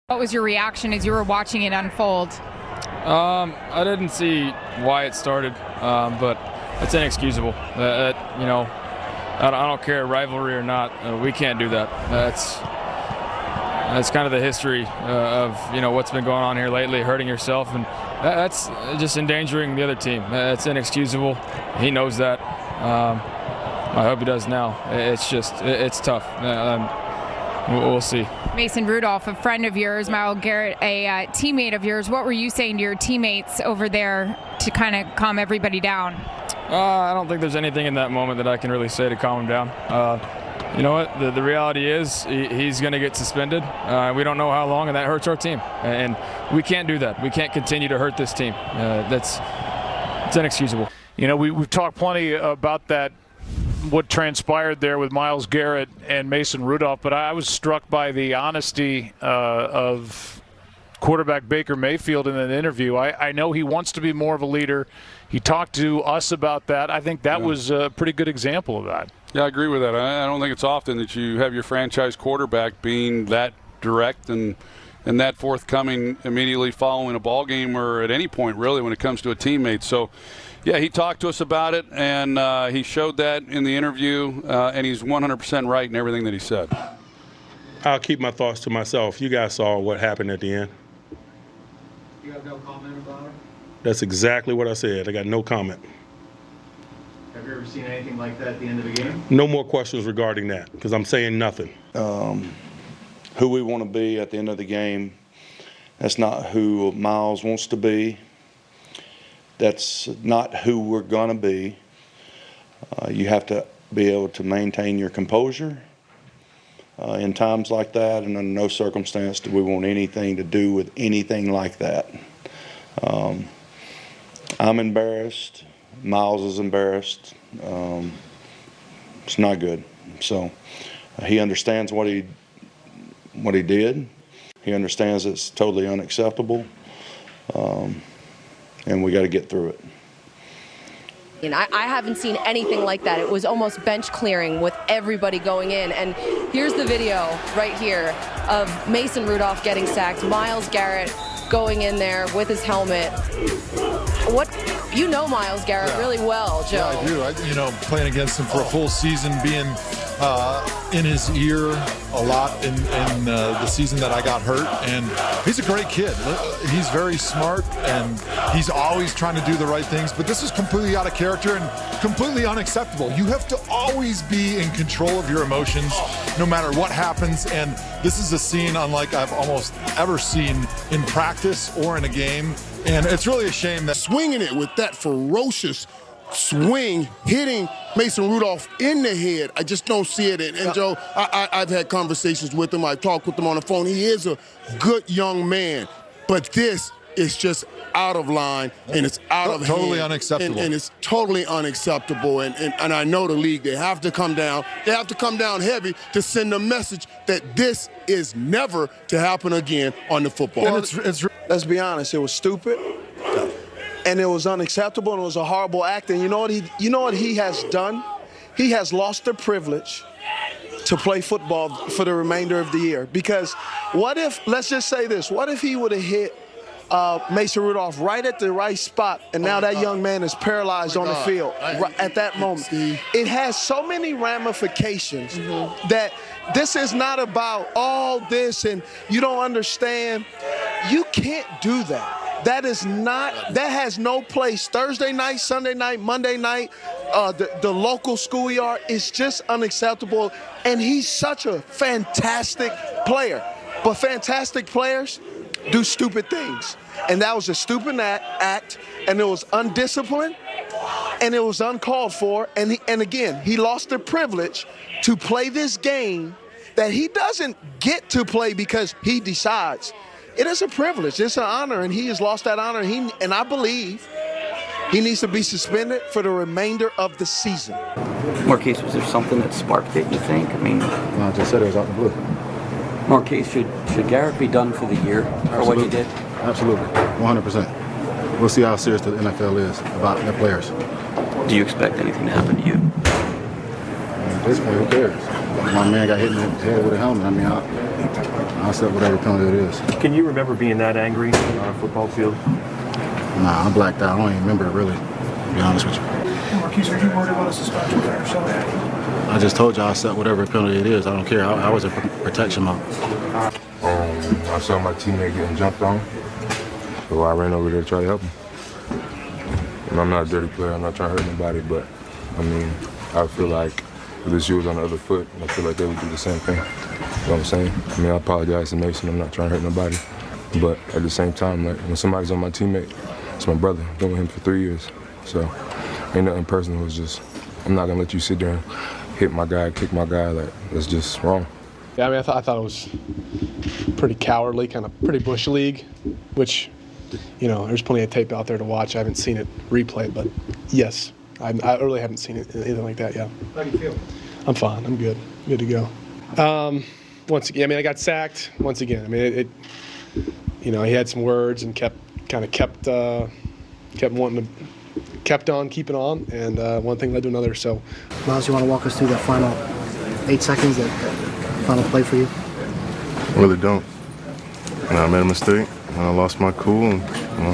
What was your reaction as you were watching it unfold? I didn't see why it started, but it's inexcusable. I don't care, rivalry or not. We can't do that. That's kind of the history of what's been going on here lately, hurting yourself, and that's just endangering the other team. It's inexcusable. He knows that. I hope he does now. It's tough. We'll see. Mason Rudolph, a friend of yours, Myles Garrett, a teammate of yours. What were you saying to your teammates over there to kind of calm everybody down? I don't think there's anything in that moment that I can really say to calm him down. You know what? The reality is he's going to get suspended. We don't know how long, and that hurts our team. And we can't do that. We can't continue to hurt this team. It's inexcusable. We've talked plenty about that, what transpired there with Myles Garrett and Mason Rudolph, but I was struck by the honesty of quarterback Baker Mayfield in an interview. I know he wants to be more of a leader. He talked to us about that. I think that was a pretty good example of that. Yeah, I agree with that. I don't think it's often that you have your franchise quarterback being that direct and that forthcoming immediately following a ball game or at any point really when it comes to a teammate. So, yeah, he talked to us about it, and he showed that in the interview, and he's 100% right in everything that he said. I'll keep my thoughts to myself. You guys saw what happened at the end. You have no comment about it? That's exactly what I said. I got no comment. Have you ever seen anything like that at the end of the game? No more questions regarding that, because I'm saying nothing. Who we want to be at the end of the game, that's not who Myles wants to be. That's not who we're going to be. You have to be able to maintain your composure in times like that, and under no circumstance do we want anything to do with anything like that. I'm embarrassed. Myles is embarrassed. It's not good. So he understands what he did. He understands it's totally unacceptable. And we got to get through it. And I haven't seen anything like that. It was almost bench clearing with everybody going in. And here's the video right here of Mason Rudolph getting sacked, Myles Garrett going in there with his helmet. You know Myles Garrett really well, Joe. Yeah, I do. Playing against him for a full season, being in his ear a lot in the season that I got hurt, and he's a great kid. He's very smart, and he's always trying to do the right things, but this is completely out of character and completely unacceptable. You have to always be in control of your emotions no matter what happens, and this is a scene unlike I've almost ever seen in practice or in a game, and it's really a shame that swinging it with that ferocious swing, hitting Mason Rudolph in the head. I just don't see it. And Joe, I've had conversations with him. I talked with him on the phone. He is a good young man, but this is just out of line, and it's out of hand. Totally unacceptable. And it's totally unacceptable. And I know the league, they have to come down. They have to come down heavy to send a message that this is never to happen again on the football. Well, let's be honest, it was stupid. And it was unacceptable, and it was a horrible act. And you know what he has done? He has lost the privilege to play football for the remainder of the year. Because what if, let's just say this, what if he would have hit Mason Rudolph right at the right spot, and now that young man is paralyzed on the field at that moment? It has so many ramifications that this is not about all this, and you don't understand. You can't do that. That has no place. Thursday night, Sunday night, Monday night, the local schoolyard is just unacceptable. And he's such a fantastic player. But fantastic players do stupid things. And that was a stupid act, and it was undisciplined, and it was uncalled for. And again, he lost the privilege to play this game that he doesn't get to play because he decides. It is a privilege. It's an honor, and he has lost that honor. And I believe he needs to be suspended for the remainder of the season. Marquise, was there something that sparked it, you think? I mean, I just said it was out the blue. Marquise, should Garrett be done for the year for what he did? Absolutely, 100%. We'll see how serious the NFL is about their players. Do you expect anything to happen to you? At this point, who cares? My man got hit in the head with a helmet. I mean, I'll accept whatever penalty it is. Can you remember being that angry on a football field? Nah, I'm blacked out. I don't even remember it really, to be honest with you. Marquise, are you worried about a suspension there or something? I just told you I'll accept whatever penalty it is. I don't care. I was a protection mode. I saw my teammate getting jumped on, so I ran over there to try to help him. And I'm not a dirty player. I'm not trying to hurt anybody, but, I mean, I feel like if this shoe was on the other foot, I feel like they would do the same thing. You know what I'm saying? I mean, I apologize to Mason. I'm not trying to hurt nobody. But at the same time, like, when somebody's on my teammate, it's my brother. I've been with him for 3 years. So ain't nothing personal. It's just, I'm not going to let you sit there and hit my guy, kick my guy. Like, that's just wrong. Yeah, I mean, I thought it was pretty cowardly, kind of pretty bush league, which, you know, there's plenty of tape out there to watch. I haven't seen it replayed, but yes, I really haven't seen it, anything like that, yeah. How do you feel? I'm fine. I'm good. Good to go. Once again, I mean, I got sacked once again. I mean, it you know, he had some words and kept on keeping on, and one thing led to another. So, Myles, you want to walk us through that final 8 seconds, that final play for you? I really don't. You know, I made a mistake, and I lost my cool, and, you know,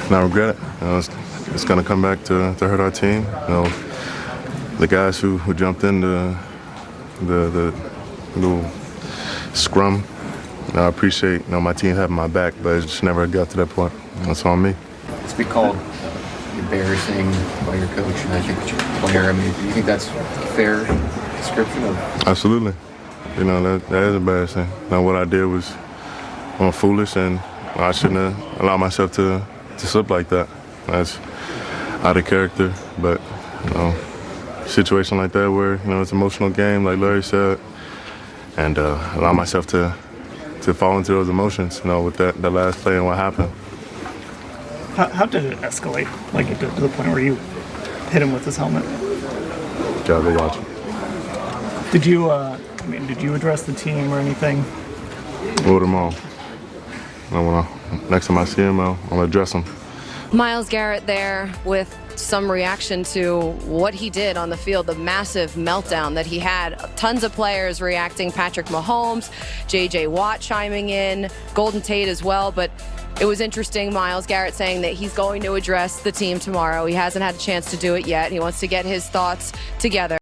and I regret it. You know, it's going to come back to hurt our team. You know, the guys who jumped in the little scrum, you know, I appreciate, you know, my team having my back, but it just never got to that point. That's on me. It's been called embarrassing by your coach, and I think that your player. I mean, do you think that's a fair description of? Absolutely. You know, that is embarrassing. Now, what I did was foolish, and I shouldn't have allowed myself to slip like that. That's out of character, but, you know, situation like that where, you know, it's an emotional game, like Larry said, and allow myself to fall into those emotions, you know, with that last play and what happened. How did it escalate, like to the point where you hit him with his helmet? Gotta go watch. Did you address the team or anything? Wrote them all. Next time I see him, I'll address him. Myles Garrett there with some reaction to what he did on the field, the massive meltdown that he had. Tons of players reacting, Patrick Mahomes, J.J. Watt chiming in, Golden Tate as well, but it was interesting, Myles Garrett saying that he's going to address the team tomorrow. He hasn't had a chance to do it yet. He wants to get his thoughts together.